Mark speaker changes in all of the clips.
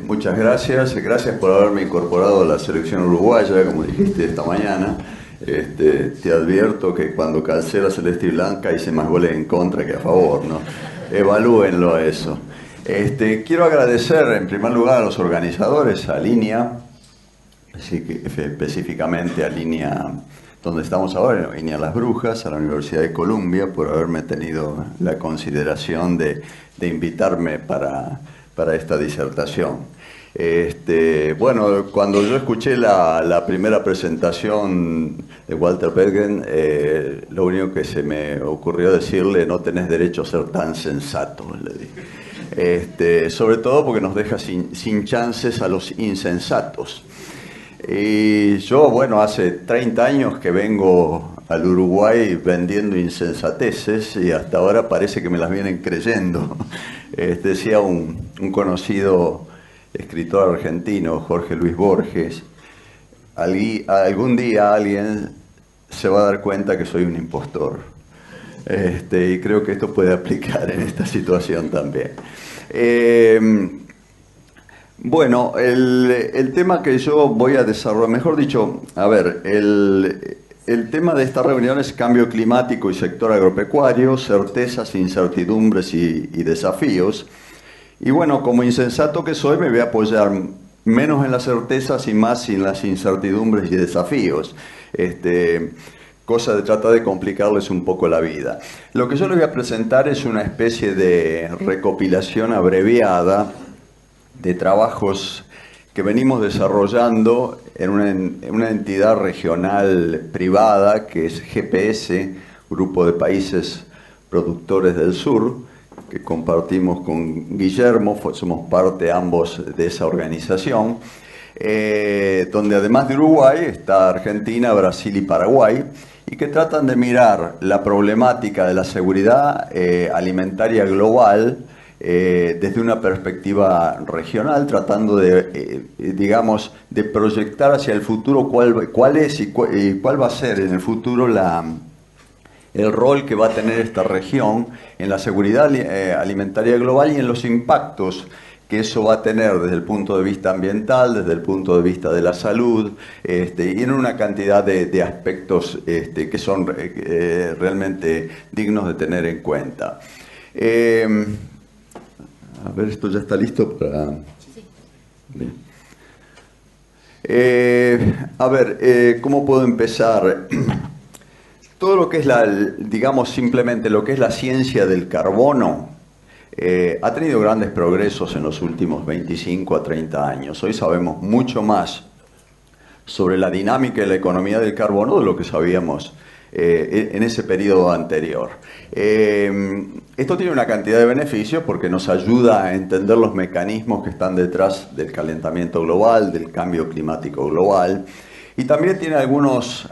Speaker 1: Muchas gracias. Gracias por haberme incorporado a la selección uruguaya, como dijiste esta mañana. Te advierto que cuando calcé la celeste y blanca hice más goles en contra que a favor, ¿no? Evalúenlo a eso. Quiero agradecer en primer lugar a los organizadores, a Línea, específicamente a Línea donde estamos ahora, Línea Las Brujas, a la Universidad de Columbia, por haberme tenido la consideración de invitarme para esta disertación. Bueno, cuando yo escuché la primera presentación de Walter Bergen, lo único que se me ocurrió decirle: no tenés derecho a ser tan sensato, le dije. Sobre todo porque nos deja sin chances a los insensatos. Y yo, bueno, hace 30 años que vengo al Uruguay vendiendo insensateces y hasta ahora parece que me las vienen creyendo. Decía un conocido escritor argentino, Jorge Luis Borges: algún día alguien se va a dar cuenta que soy un impostor. Y creo que esto puede aplicar en esta situación también. Bueno, el tema que yo voy a desarrollar, mejor dicho, a ver, el tema de esta reunión es cambio climático y sector agropecuario, certezas, incertidumbres y desafíos. Y bueno, como insensato que soy, me voy a apoyar menos en las certezas y más en las incertidumbres y desafíos. Cosa de tratar de complicarles un poco la vida. Lo que yo les voy a presentar es una especie de recopilación abreviada de trabajos que venimos desarrollando en una entidad regional privada que es GPS, Grupo de Países Productores del Sur, que compartimos con Guillermo, somos parte ambos de esa organización, donde además de Uruguay está Argentina, Brasil y Paraguay, y que tratan de mirar la problemática de la seguridad alimentaria global desde una perspectiva regional, tratando de, digamos, de proyectar hacia el futuro cuál es y cuál va a ser en el futuro el rol que va a tener esta región en la seguridad alimentaria global y en los impactos que eso va a tener desde el punto de vista ambiental, desde el punto de vista de la salud, y en una cantidad de aspectos que son realmente dignos de tener en cuenta. A ver, esto ya está listo para... Sí. Bien. A ver, ¿cómo puedo empezar? Todo lo que es digamos simplemente lo que es la ciencia del carbono, ha tenido grandes progresos en los últimos 25 a 30 años. Hoy sabemos mucho más sobre la dinámica y la economía del carbono de lo que sabíamos en ese periodo anterior. Esto tiene una cantidad de beneficios porque nos ayuda a entender los mecanismos que están detrás del calentamiento global, del cambio climático global, y también tiene algunos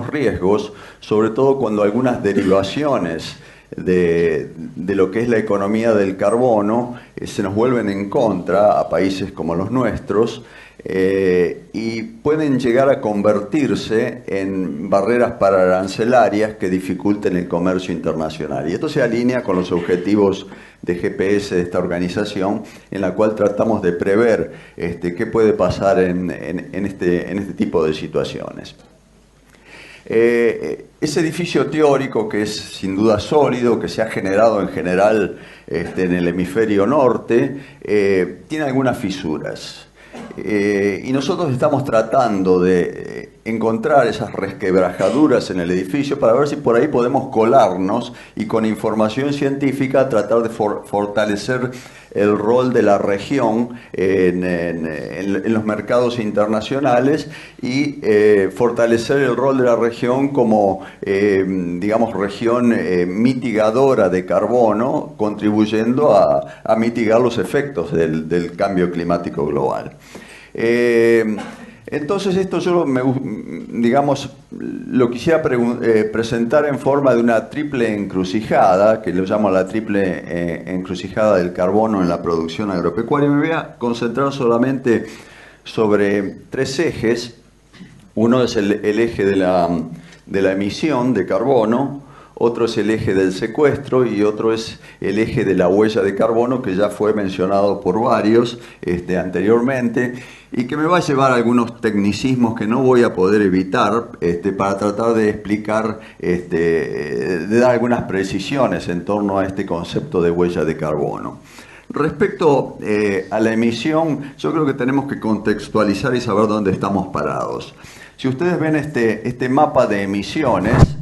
Speaker 1: riesgos, sobre todo cuando algunas derivaciones de lo que es la economía del carbono se nos vuelven en contra a países como los nuestros, y pueden llegar a convertirse en barreras pararancelarias que dificulten el comercio internacional. Y esto se alinea con los objetivos de GPS de esta organización, en la cual tratamos de prever qué puede pasar en este tipo de situaciones. Ese edificio teórico, que es sin duda sólido, que se ha generado en general en el hemisferio norte, tiene algunas fisuras. Y nosotros estamos tratando de encontrar esas resquebrajaduras en el edificio para ver si por ahí podemos colarnos y con información científica tratar de fortalecer el rol de la región en los mercados internacionales y fortalecer el rol de la región como, digamos, región mitigadora de carbono, contribuyendo a mitigar los efectos del cambio climático global. Entonces esto yo, digamos, lo quisiera presentar en forma de una triple encrucijada, que lo llamo la triple encrucijada del carbono en la producción agropecuaria. Me voy a concentrar solamente sobre tres ejes. Uno es el eje de la emisión de carbono, otro es el eje del secuestro y otro es el eje de la huella de carbono, que ya fue mencionado por varios anteriormente, y que me va a llevar a algunos tecnicismos que no voy a poder evitar para tratar de explicar, de dar algunas precisiones en torno a este concepto de huella de carbono. Respecto a la emisión, yo creo que tenemos que contextualizar y saber dónde estamos parados. Si ustedes ven este mapa de emisiones,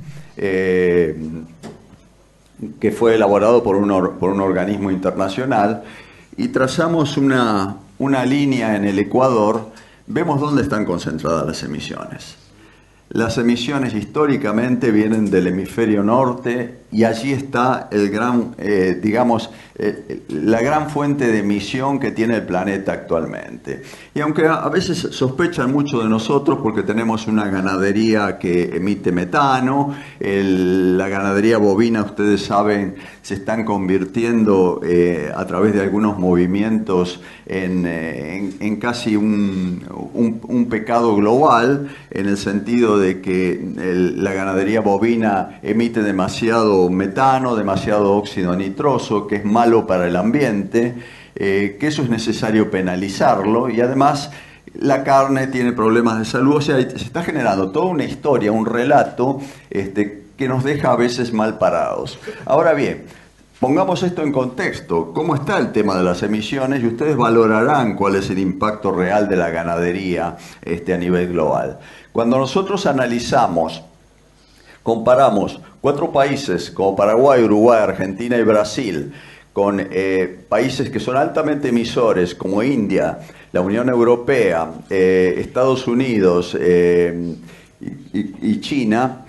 Speaker 1: que fue elaborado por un organismo internacional, y trazamos una línea en el ecuador, vemos dónde están concentradas las emisiones. Las emisiones históricamente vienen del hemisferio norte y allí está la gran fuente de emisión que tiene el planeta actualmente. Y aunque a veces sospechan mucho de nosotros porque tenemos una ganadería que emite metano, la ganadería bovina, ustedes saben, se están convirtiendo a través de algunos movimientos en casi un pecado global, en el sentido de que la ganadería bovina emite demasiado metano, demasiado óxido nitroso, que es malo para el ambiente, que eso es necesario penalizarlo, y además la carne tiene problemas de salud. O sea, se está generando toda una historia, un relato que nos deja a veces mal parados. Ahora bien, pongamos esto en contexto. ¿Cómo está el tema de las emisiones? Y ustedes valorarán cuál es el impacto real de la ganadería a nivel global. Cuando nosotros comparamos 4 países como Paraguay, Uruguay, Argentina y Brasil con países que son altamente emisores como India, la Unión Europea, Estados Unidos y China,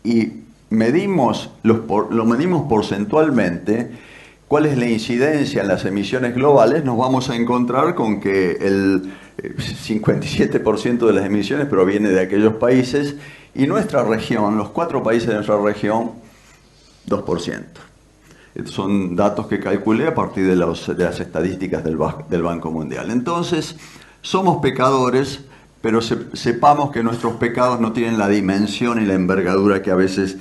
Speaker 1: y lo medimos porcentualmente, cuál es la incidencia en las emisiones globales, nos vamos a encontrar con que el 57% de las emisiones proviene de aquellos países, y nuestra región, los 4 países de nuestra región, 2%. Estos son datos que calculé a partir de las estadísticas del Banco Mundial. Entonces, somos pecadores, pero sepamos que nuestros pecados no tienen la dimensión y la envergadura que a veces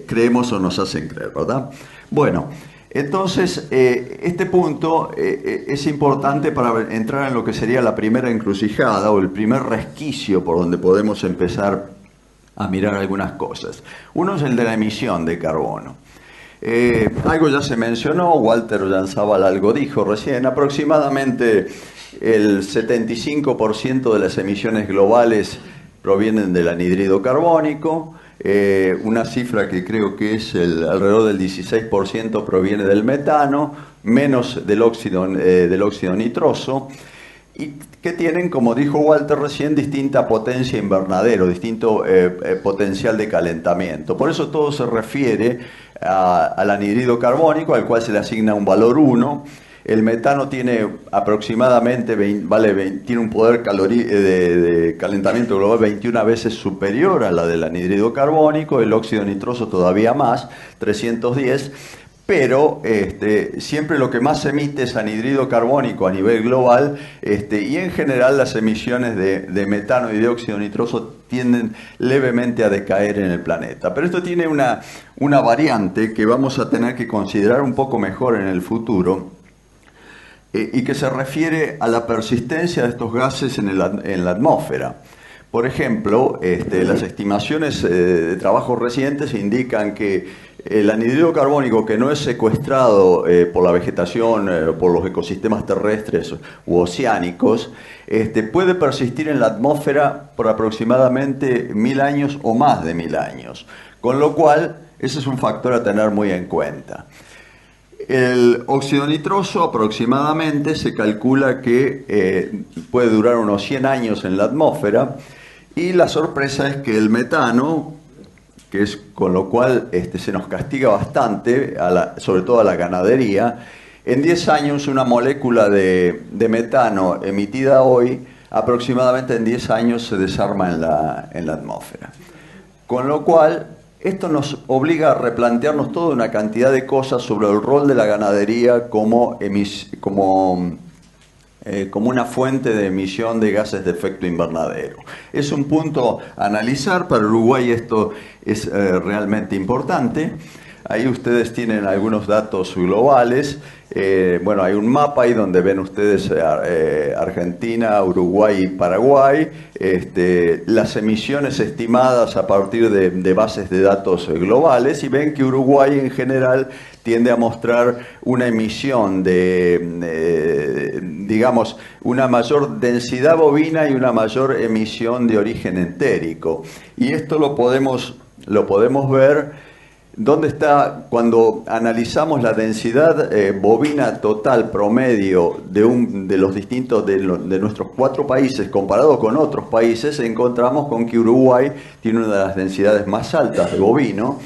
Speaker 1: creemos o nos hacen creer, ¿verdad? Bueno, entonces este punto es importante para entrar en lo que sería la primera encrucijada o el primer resquicio por donde podemos empezar a mirar algunas cosas. Uno es el de la emisión de carbono. Algo ya se mencionó, Walter Ollanzábal algo dijo recién, aproximadamente el 75% de las emisiones globales provienen del anhídrido carbónico, una cifra que creo que es alrededor del 16% proviene del metano, menos del óxido nitroso, y que tienen, como dijo Walter recién, distinta potencia invernadero, distinto potencial de calentamiento. Por eso todo se refiere al anhídrido carbónico, al cual se le asigna un valor 1. El metano tiene aproximadamente tiene un poder de calentamiento global 21 veces superior a la del anhídrido carbónico, el óxido nitroso todavía más, 310, pero siempre lo que más se emite es anhídrido carbónico a nivel global, y en general las emisiones de metano y de óxido nitroso tienden levemente a decaer en el planeta. Pero esto tiene una variante que vamos a tener que considerar un poco mejor en el futuro, y que se refiere a la persistencia de estos gases en la atmósfera. Por ejemplo, las estimaciones de trabajos recientes indican que el anhídrido carbónico que no es secuestrado por la vegetación, por los ecosistemas terrestres u oceánicos, puede persistir en la atmósfera por aproximadamente 1000 años o más de 1000 años. Con lo cual, ese es un factor a tener muy en cuenta. El óxido nitroso aproximadamente se calcula que puede durar unos 100 años en la atmósfera, y la sorpresa es que el metano, que es con lo cual se nos castiga bastante, sobre todo a la ganadería, en 10 años una molécula de metano emitida hoy, aproximadamente en 10 años se desarma en la atmósfera. Con lo cual, esto nos obliga a replantearnos toda una cantidad de cosas sobre el rol de la ganadería como como una fuente de emisión de gases de efecto invernadero. Es un punto a analizar. Para Uruguay esto es realmente importante. Ahí ustedes tienen algunos datos globales. Bueno, hay un mapa ahí donde ven ustedes Argentina, Uruguay y Paraguay. Las emisiones estimadas a partir de bases de datos globales, y ven que Uruguay en general tiende a mostrar una emisión digamos, una mayor densidad bovina y una mayor emisión de origen entérico. Y esto lo podemos ver. ¿Dónde está cuando analizamos la densidad bovina total promedio de los distintos de nuestros 4 países comparado con otros países? Encontramos con que Uruguay tiene una de las densidades más altas de bovino,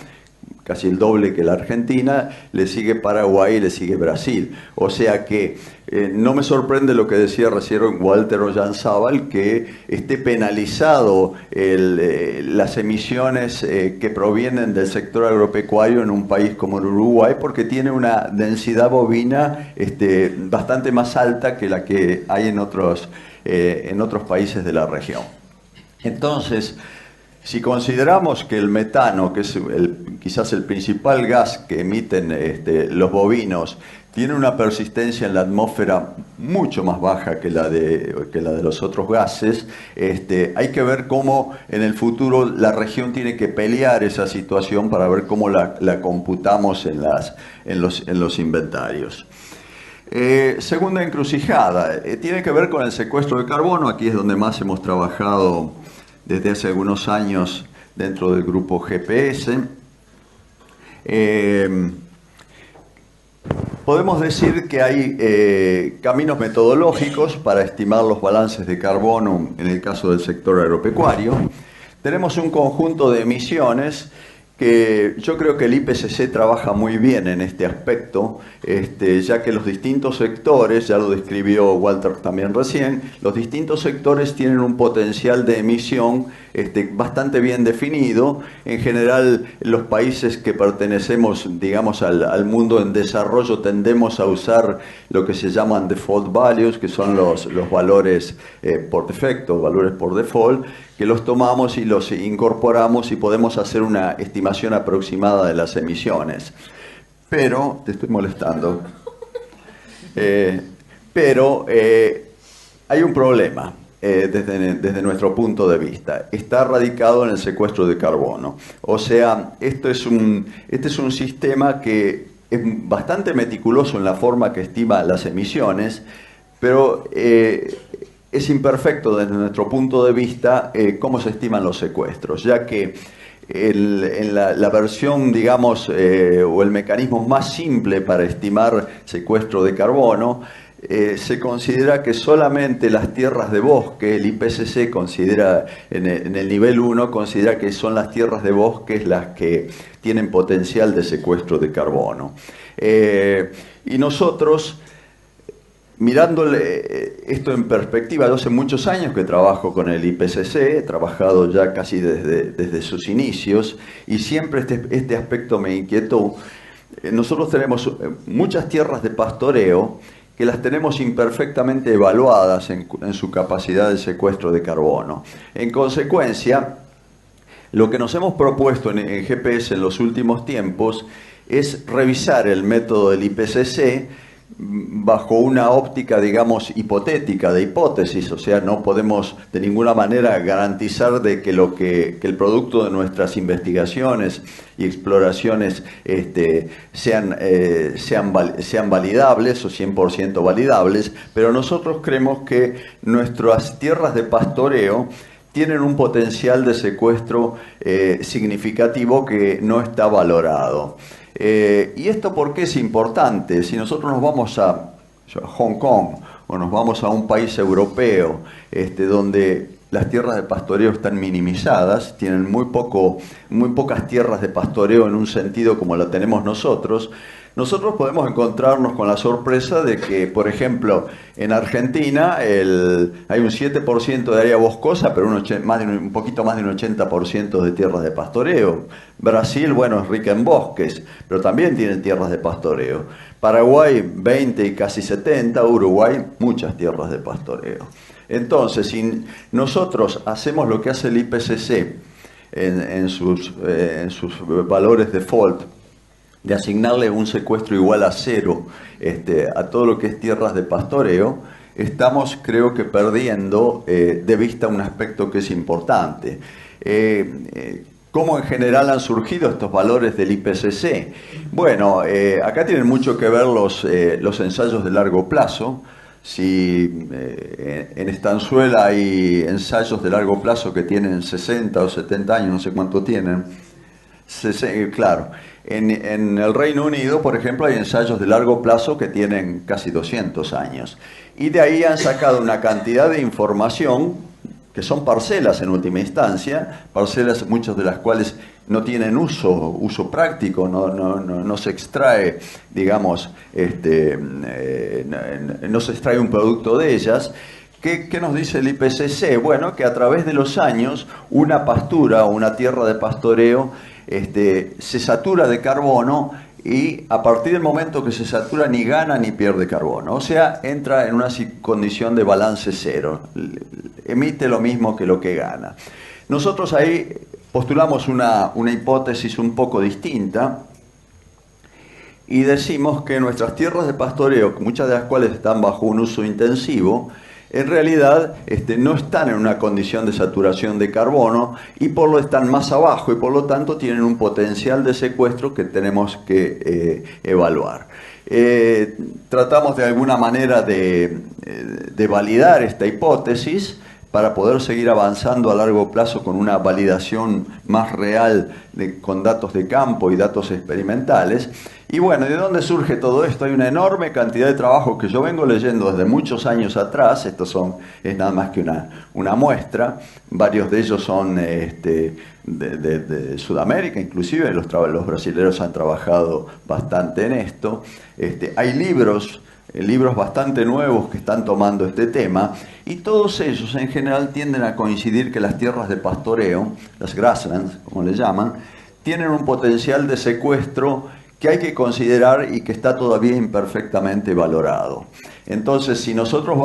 Speaker 1: casi el doble que la Argentina, le sigue Paraguay y le sigue Brasil. O sea que no me sorprende lo que decía recién Walter Ollanzábal, que esté penalizado las emisiones que provienen del sector agropecuario en un país como el Uruguay, porque tiene una densidad bovina bastante más alta que la que hay en otros países de la región. Entonces, si consideramos que el metano, que es quizás el principal gas que emiten los bovinos, tiene una persistencia en la atmósfera mucho más baja que la de los otros gases, hay que ver cómo en el futuro la región tiene que pelear esa situación para ver cómo la computamos en los inventarios. Segunda encrucijada, tiene que ver con el secuestro de carbono. Aquí es donde más hemos trabajado desde hace algunos años dentro del grupo GPS. Podemos decir que hay caminos metodológicos para estimar los balances de carbono en el caso del sector agropecuario. Tenemos un conjunto de emisiones que yo creo que el IPCC trabaja muy bien en este aspecto, ya que los distintos sectores, ya lo describió Walter también recién, los distintos sectores tienen un potencial de emisión bastante bien definido. En general, los países que pertenecemos, digamos, al mundo en desarrollo, tendemos a usar lo que se llaman default values, que son los valores por defecto, valores por default, que los tomamos y los incorporamos y podemos hacer una estimación aproximada de las emisiones. Pero, te estoy molestando, hay un problema desde nuestro punto de vista. Está radicado en el secuestro de carbono. O sea, este es un sistema que es bastante meticuloso en la forma que estima las emisiones, pero es imperfecto desde nuestro punto de vista cómo se estiman los secuestros, ya que en la versión, digamos, o el mecanismo más simple para estimar secuestro de carbono, se considera que solamente las tierras de bosque, el IPCC considera en el nivel 1, considera que son las tierras de bosque las que tienen potencial de secuestro de carbono. Y nosotros, mirando esto en perspectiva, yo hace muchos años que trabajo con el IPCC, he trabajado ya casi desde sus inicios, y siempre este aspecto me inquietó. Nosotros tenemos muchas tierras de pastoreo que las tenemos imperfectamente evaluadas en su capacidad de secuestro de carbono. En consecuencia, lo que nos hemos propuesto en GPS en los últimos tiempos es revisar el método del IPCC bajo una óptica, digamos, hipotética, de hipótesis. O sea, no podemos de ninguna manera garantizar de que el producto de nuestras investigaciones y exploraciones sean validables o 100% validables, pero nosotros creemos que nuestras tierras de pastoreo tienen un potencial de secuestro significativo que no está valorado. ¿Y esto por qué es importante? Si nosotros nos vamos a Hong Kong o nos vamos a un país europeo donde las tierras de pastoreo están minimizadas, tienen muy pocas tierras de pastoreo en un sentido como la tenemos nosotros, nosotros podemos encontrarnos con la sorpresa de que, por ejemplo, en Argentina hay un 7% de área boscosa, pero un poquito más de un 80% de tierras de pastoreo. Brasil, bueno, es rica en bosques, pero también tiene tierras de pastoreo. Paraguay, 20 y casi 70, Uruguay, muchas tierras de pastoreo. Entonces, si nosotros hacemos lo que hace el IPCC en sus valores default, de asignarle un secuestro igual a cero a todo lo que es tierras de pastoreo, estamos, creo que, perdiendo de vista un aspecto que es importante. ¿Cómo en general han surgido estos valores del IPCC? Bueno, acá tienen mucho que ver los ensayos de largo plazo. Si en Estanzuela hay ensayos de largo plazo que tienen 60 o 70 años, no sé cuánto tienen, claro. En el Reino Unido, por ejemplo, hay ensayos de largo plazo que tienen casi 200 años. Y de ahí han sacado una cantidad de información que son parcelas en última instancia, parcelas muchas de las cuales no tienen uso práctico, no se extrae, digamos, no se extrae un producto de ellas. ¿Qué nos dice el IPCC? Bueno, que a través de los años una pastura o una tierra de pastoreo se satura de carbono y a partir del momento que se satura ni gana ni pierde carbono. O sea, entra en una condición de balance cero. Emite lo mismo que lo que gana. Nosotros ahí postulamos una hipótesis un poco distinta y decimos que nuestras tierras de pastoreo, muchas de las cuales están bajo un uso intensivo, en realidad no están en una condición de saturación de carbono y están más abajo y por lo tanto tienen un potencial de secuestro que tenemos que evaluar. Tratamos de alguna manera de validar esta hipótesis para poder seguir avanzando a largo plazo con una validación más real con datos de campo y datos experimentales. Y bueno, ¿de dónde surge todo esto? Hay una enorme cantidad de trabajos que yo vengo leyendo desde muchos años atrás. Es nada más que una muestra. Varios de ellos son de Sudamérica, inclusive los brasileños han trabajado bastante en esto. Hay libros bastante nuevos que están tomando este tema y todos ellos en general tienden a coincidir que las tierras de pastoreo, las grasslands como le llaman, tienen un potencial de secuestro que hay que considerar y que está todavía imperfectamente valorado. Entonces, si nosotros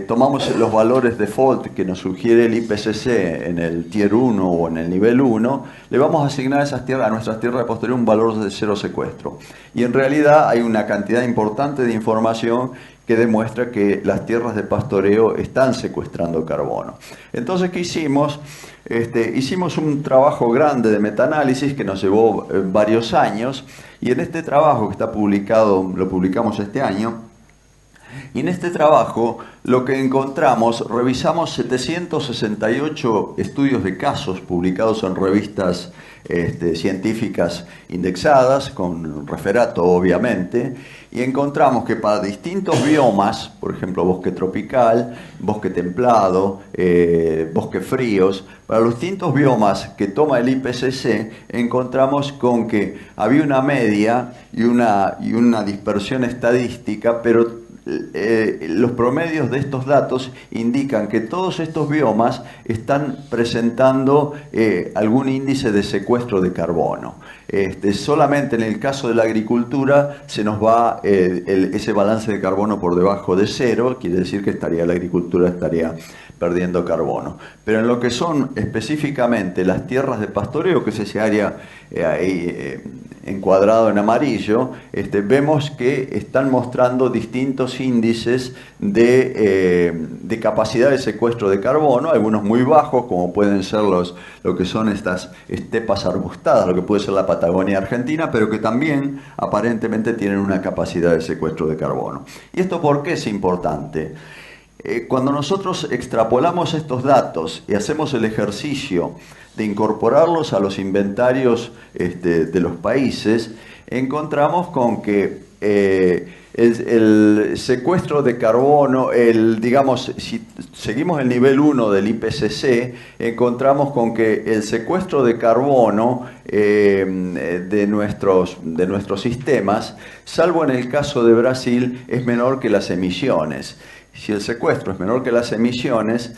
Speaker 1: tomamos los valores default que nos sugiere el IPCC en el Tier 1 o en el nivel 1, le vamos a asignar a nuestras tierras de pastoreo un valor de cero secuestro. Y en realidad hay una cantidad importante de información que demuestra que las tierras de pastoreo están secuestrando carbono. Entonces, ¿qué hicimos? Hicimos un trabajo grande de metaanálisis que nos llevó varios años y en este trabajo que está publicado, lo publicamos este año, y en este trabajo lo que encontramos, revisamos 768 estudios de casos publicados en revistas científicas indexadas, con referato obviamente, y encontramos que para distintos biomas, por ejemplo bosque tropical, bosque templado, bosques fríos, para los distintos biomas que toma el IPCC, encontramos con que había una media y una dispersión estadística, pero los promedios de estos datos indican que todos estos biomas están presentando algún índice de secuestro de carbono. Solamente en el caso de la agricultura se nos va ese balance de carbono por debajo de cero, quiere decir que la agricultura estaría perdiendo carbono. Pero en lo que son específicamente las tierras de pastoreo, que es ese área encuadrado en amarillo, vemos que están mostrando distintos índices de capacidad de secuestro de carbono, algunos muy bajos, como pueden ser lo que son estas estepas arbustadas, lo que puede ser la Patagonia Argentina, pero que también aparentemente tienen una capacidad de secuestro de carbono. ¿Y esto por qué es importante? Cuando nosotros extrapolamos estos datos y hacemos el ejercicio de incorporarlos a los inventarios de los países, encontramos con que el secuestro de carbono, digamos, si seguimos el nivel 1 del IPCC, encontramos con que el secuestro de carbono de nuestros sistemas, salvo en el caso de Brasil, es menor que las emisiones. Si el secuestro es menor que las emisiones,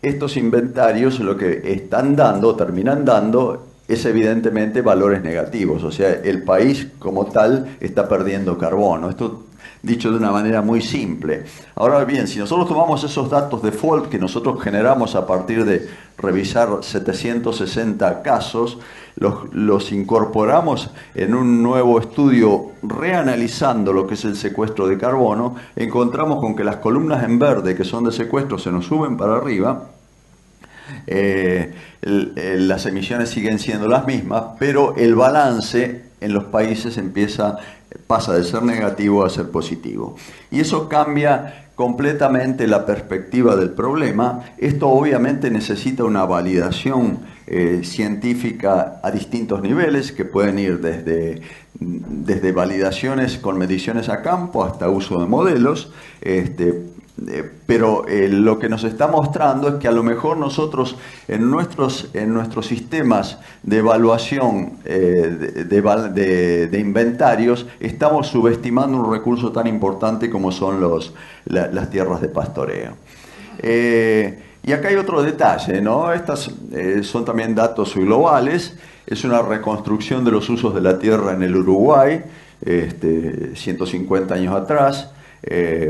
Speaker 1: estos inventarios lo que están dando, terminan dando, es evidentemente valores negativos. O sea, el país como tal está perdiendo carbono. Esto dicho de una manera muy simple. Ahora bien, si nosotros tomamos esos datos default que nosotros generamos a partir de revisar 760 casos, los incorporamos en un nuevo estudio reanalizando lo que es el secuestro de carbono, encontramos con que las columnas en verde que son de secuestro se nos suben para arriba. Las emisiones siguen siendo las mismas, pero el balance en los países pasa de ser negativo a ser positivo. Y eso cambia completamente la perspectiva del problema. Esto obviamente necesita una validación científica a distintos niveles, que pueden ir desde validaciones con mediciones a campo hasta uso de modelos. Pero lo que nos está mostrando es que a lo mejor nosotros en nuestros sistemas de evaluación de inventarios estamos subestimando un recurso tan importante como son las tierras de pastoreo. Y acá hay otro detalle, ¿no? Estas son también datos globales. Es una reconstrucción de los usos de la tierra en el Uruguay, 150 años atrás,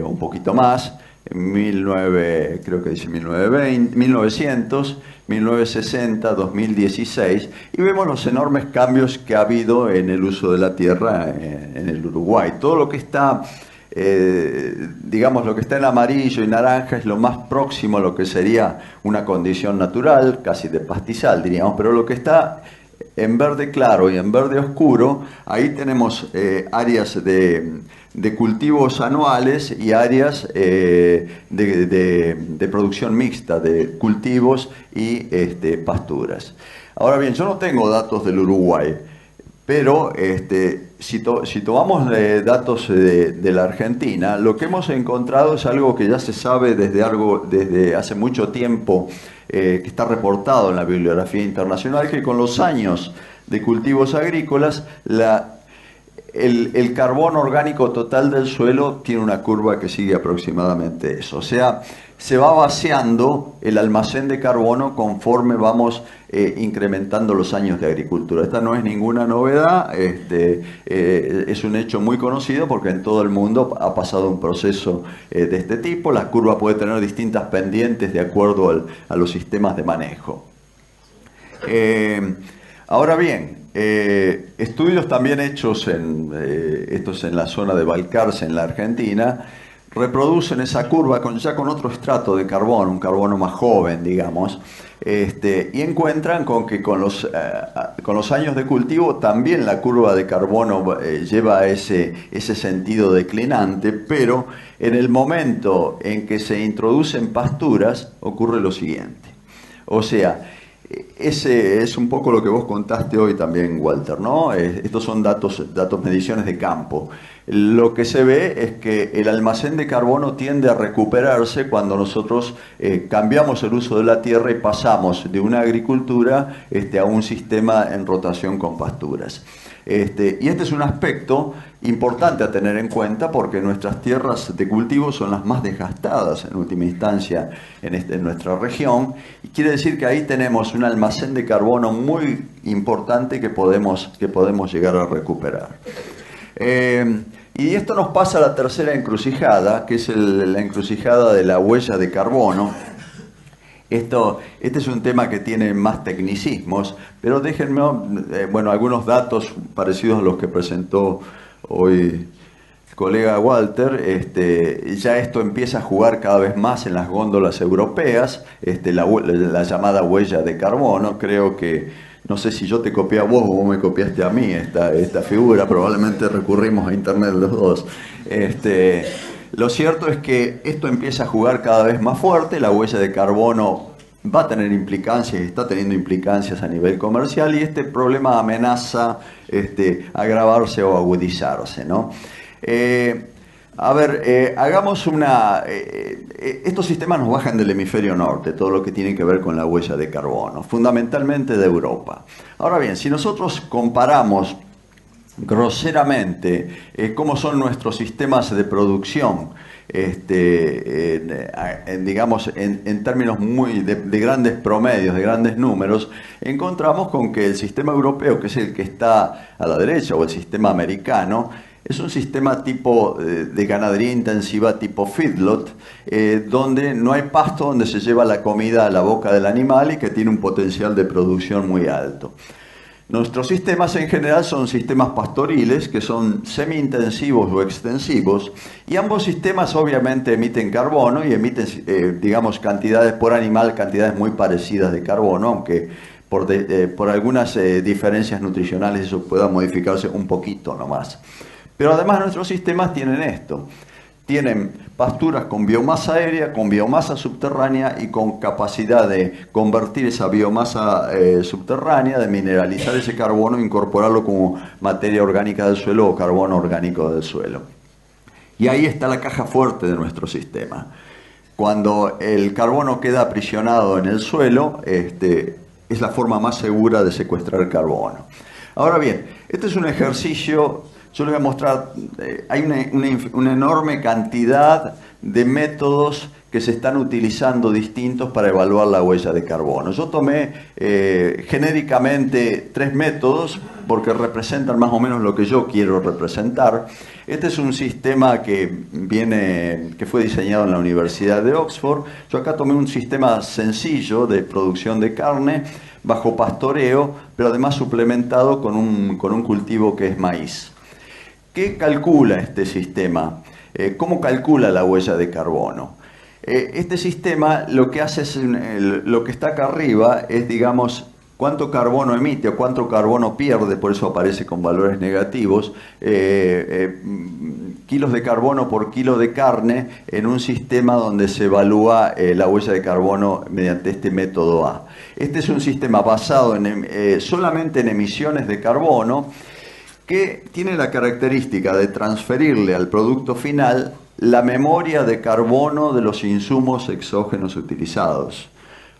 Speaker 1: un poquito más. Creo que dice 1900, 1960, 2016, y vemos los enormes cambios que ha habido en el uso de la tierra en el Uruguay. Todo lo que está, digamos, lo que está en amarillo y naranja es lo más próximo a lo que sería una condición natural, casi de pastizal, diríamos, pero lo que está en verde claro y en verde oscuro, ahí tenemos áreas de cultivos anuales y áreas de producción mixta, de cultivos y pasturas. Ahora bien, yo no tengo datos del Uruguay, pero si tomamos datos de la Argentina, lo que hemos encontrado es algo que ya se sabe desde hace mucho tiempo, que está reportado en la bibliografía internacional, que con los años de cultivos agrícolas, el carbono orgánico total del suelo tiene una curva que sigue aproximadamente eso. O sea, se va vaciando el almacén de carbono conforme vamos incrementando los años de agricultura. Esta no es ninguna novedad, es un hecho muy conocido porque en todo el mundo ha pasado un proceso de este tipo. La curva puede tener distintas pendientes de acuerdo a los sistemas de manejo. Ahora bien, estudios también hechos estos en la zona de Balcarce, en la Argentina, reproducen esa curva ya con otro estrato de carbono, un carbono más joven, digamos, y encuentran con que con los años de cultivo también la curva de carbono lleva ese sentido declinante, pero en el momento en que se introducen pasturas ocurre lo siguiente. O sea, ese es un poco lo que vos contaste hoy también, Walter, ¿no? Estos son datos, mediciones de campo. Lo que se ve es que el almacén de carbono tiende a recuperarse cuando nosotros cambiamos el uso de la tierra y pasamos de una agricultura a un sistema en rotación con pasturas. Y este es un aspecto importante a tener en cuenta porque nuestras tierras de cultivo son las más desgastadas en última instancia en nuestra región, y quiere decir que ahí tenemos un almacén de carbono muy importante que podemos llegar a recuperar. Y esto nos pasa a la tercera encrucijada, que es la encrucijada de la huella de carbono. Este es un tema que tiene más tecnicismos, pero déjenme, algunos datos parecidos a los que presentó hoy el colega Walter. Ya esto empieza a jugar cada vez más en las góndolas europeas, la llamada huella de carbono. Creo que, no sé si yo te copié a vos o vos me copiaste a mí esta figura, probablemente recurrimos a internet los dos. Lo cierto es que esto empieza a jugar cada vez más fuerte. La huella de carbono va a tener implicancias, está teniendo implicancias a nivel comercial, y este problema amenaza agravarse o agudizarse, ¿no? A ver, hagamos una... estos sistemas nos bajan del hemisferio norte, todo lo que tiene que ver con la huella de carbono, fundamentalmente de Europa. Ahora bien, si nosotros comparamos groseramente cómo son nuestros sistemas de producción, digamos, en términos muy de grandes promedios, de grandes números, encontramos con que el sistema europeo, que es el que está a la derecha, o el sistema americano, es un sistema tipo de ganadería intensiva tipo feedlot, donde no hay pasto, donde se lleva la comida a la boca del animal y que tiene un potencial de producción muy alto. Nuestros sistemas en general son sistemas pastoriles, que son semi-intensivos o extensivos, y ambos sistemas obviamente emiten carbono y emiten, digamos, cantidades por animal, cantidades muy parecidas de carbono, aunque por algunas diferencias nutricionales eso pueda modificarse un poquito nomás. Pero además nuestros sistemas tienen esto. Tienen pasturas con biomasa aérea, con biomasa subterránea y con capacidad de convertir esa biomasa subterránea, de mineralizar ese carbono e incorporarlo como materia orgánica del suelo o carbono orgánico del suelo. Y ahí está la caja fuerte de nuestro sistema. Cuando el carbono queda aprisionado en el suelo, es la forma más segura de secuestrar carbono. Ahora bien, este es un ejercicio. Yo les voy a mostrar, hay una enorme cantidad de métodos que se están utilizando distintos para evaluar la huella de carbono. Yo tomé genéricamente 3 métodos porque representan más o menos lo que yo quiero representar. Este es un sistema que fue diseñado en la Universidad de Oxford. Yo acá tomé un sistema sencillo de producción de carne bajo pastoreo, pero además suplementado con un cultivo que es maíz. ¿Qué calcula este sistema? ¿Cómo calcula la huella de carbono? Este sistema lo que hace es, lo que está acá arriba es, digamos, cuánto carbono emite o cuánto carbono pierde, por eso aparece con valores negativos, kilos de carbono por kilo de carne en un sistema donde se evalúa la huella de carbono mediante este método A. Este es un sistema basado solamente en emisiones de carbono, que tiene la característica de transferirle al producto final la memoria de carbono de los insumos exógenos utilizados.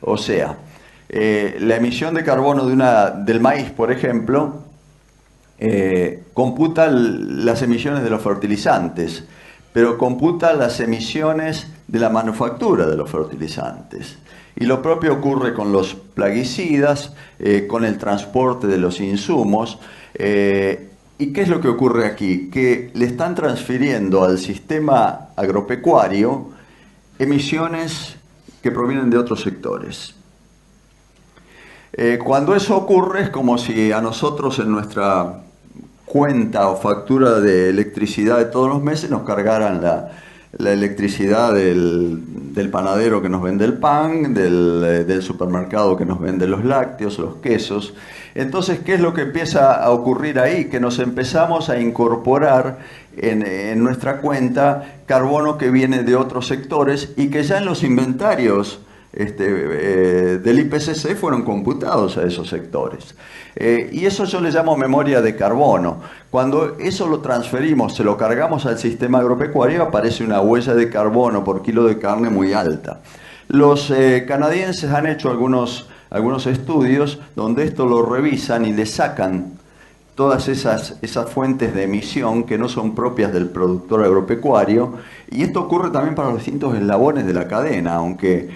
Speaker 1: O sea, la emisión de carbono del maíz, por ejemplo, computa las emisiones de los fertilizantes, pero computa las emisiones de la manufactura de los fertilizantes. Y lo propio ocurre con los plaguicidas, con el transporte de los insumos. ¿Y qué es lo que ocurre aquí? Que le están transfiriendo al sistema agropecuario emisiones que provienen de otros sectores. Cuando eso ocurre es como si a nosotros en nuestra cuenta o factura de electricidad de todos los meses nos cargaran la electricidad del panadero que nos vende el pan, del supermercado que nos vende los lácteos, los quesos. Entonces, ¿qué es lo que empieza a ocurrir ahí? Que nos empezamos a incorporar en nuestra cuenta carbono que viene de otros sectores y que ya en los inventarios del IPCC fueron computados a esos sectores. Y eso yo le llamo memoria de carbono. Cuando eso lo transferimos, se lo cargamos al sistema agropecuario, aparece una huella de carbono por kilo de carne muy alta. Los canadienses han hecho algunos estudios donde esto lo revisan y le sacan todas esas fuentes de emisión que no son propias del productor agropecuario, y esto ocurre también para los distintos eslabones de la cadena, aunque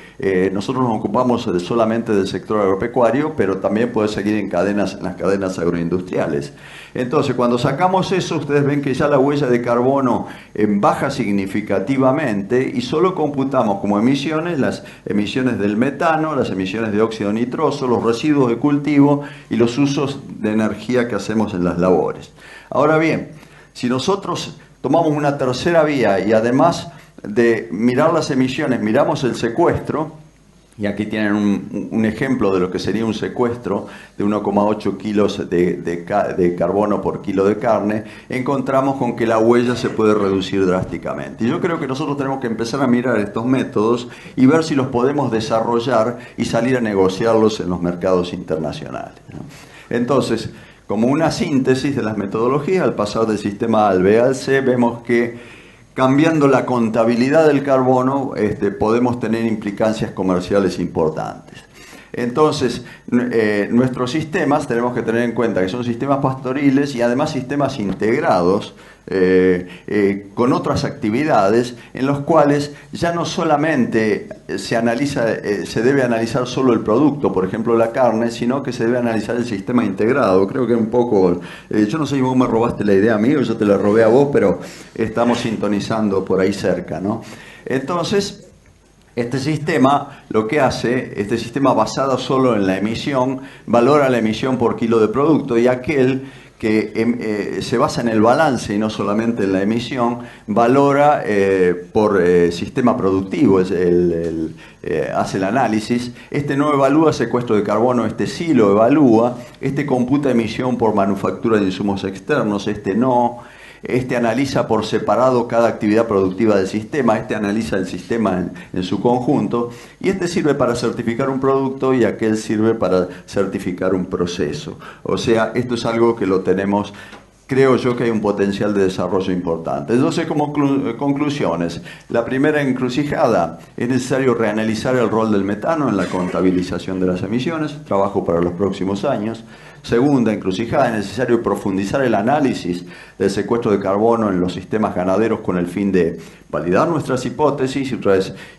Speaker 1: nosotros nos ocupamos solamente del sector agropecuario, pero también puede seguir en las cadenas agroindustriales. Entonces, cuando sacamos eso, ustedes ven que ya la huella de carbono baja significativamente y solo computamos como emisiones las emisiones del metano, las emisiones de óxido nitroso, los residuos de cultivo y los usos de energía que hacemos en las labores. Ahora bien, si nosotros tomamos una tercera vía y además de mirar las emisiones, miramos el secuestro, y aquí tienen un ejemplo de lo que sería un secuestro de 1,8 kilos de carbono por kilo de carne, encontramos con que la huella se puede reducir drásticamente. Y yo creo que nosotros tenemos que empezar a mirar estos métodos y ver si los podemos desarrollar y salir a negociarlos en los mercados internacionales, ¿no? Entonces, como una síntesis de las metodologías, al pasar del sistema A al B al C, vemos que cambiando la contabilidad del carbono, podemos tener implicancias comerciales importantes. Entonces, nuestros sistemas tenemos que tener en cuenta que son sistemas pastoriles y además sistemas integrados con otras actividades en los cuales ya no solamente se debe analizar solo el producto, por ejemplo la carne, sino que se debe analizar el sistema integrado. Creo que un poco, yo no sé si vos me robaste la idea a mí o yo te la robé a vos, pero estamos sintonizando por ahí cerca, ¿no? Entonces, este sistema lo que hace, este sistema basado solo en la emisión, valora la emisión por kilo de producto, y aquel que se basa en el balance y no solamente en la emisión, valora por sistema productivo, hace el análisis. Este no evalúa secuestro de carbono, este sí lo evalúa. Este computa emisión por manufactura de insumos externos, este no. Este analiza por separado cada actividad productiva del sistema, este analiza el sistema en su conjunto, y este sirve para certificar un producto y aquel sirve para certificar un proceso. O sea, esto es algo que lo tenemos, creo yo que hay un potencial de desarrollo importante. Entonces, como conclusiones, la primera encrucijada, es necesario reanalizar el rol del metano en la contabilización de las emisiones, trabajo para los próximos años. Segunda encrucijada, es necesario profundizar el análisis del secuestro de carbono en los sistemas ganaderos con el fin de validar nuestras hipótesis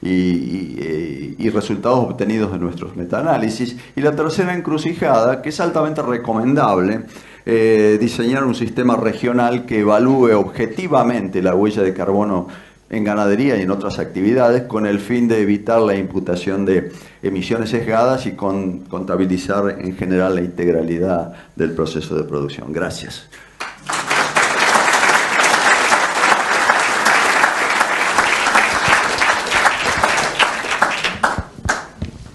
Speaker 1: y resultados obtenidos de nuestros metaanálisis. Y la tercera encrucijada, que es altamente recomendable, diseñar un sistema regional que evalúe objetivamente la huella de carbono en ganadería y en otras actividades con el fin de evitar la imputación de emisiones sesgadas y contabilizar en general la integralidad del proceso de producción. Gracias.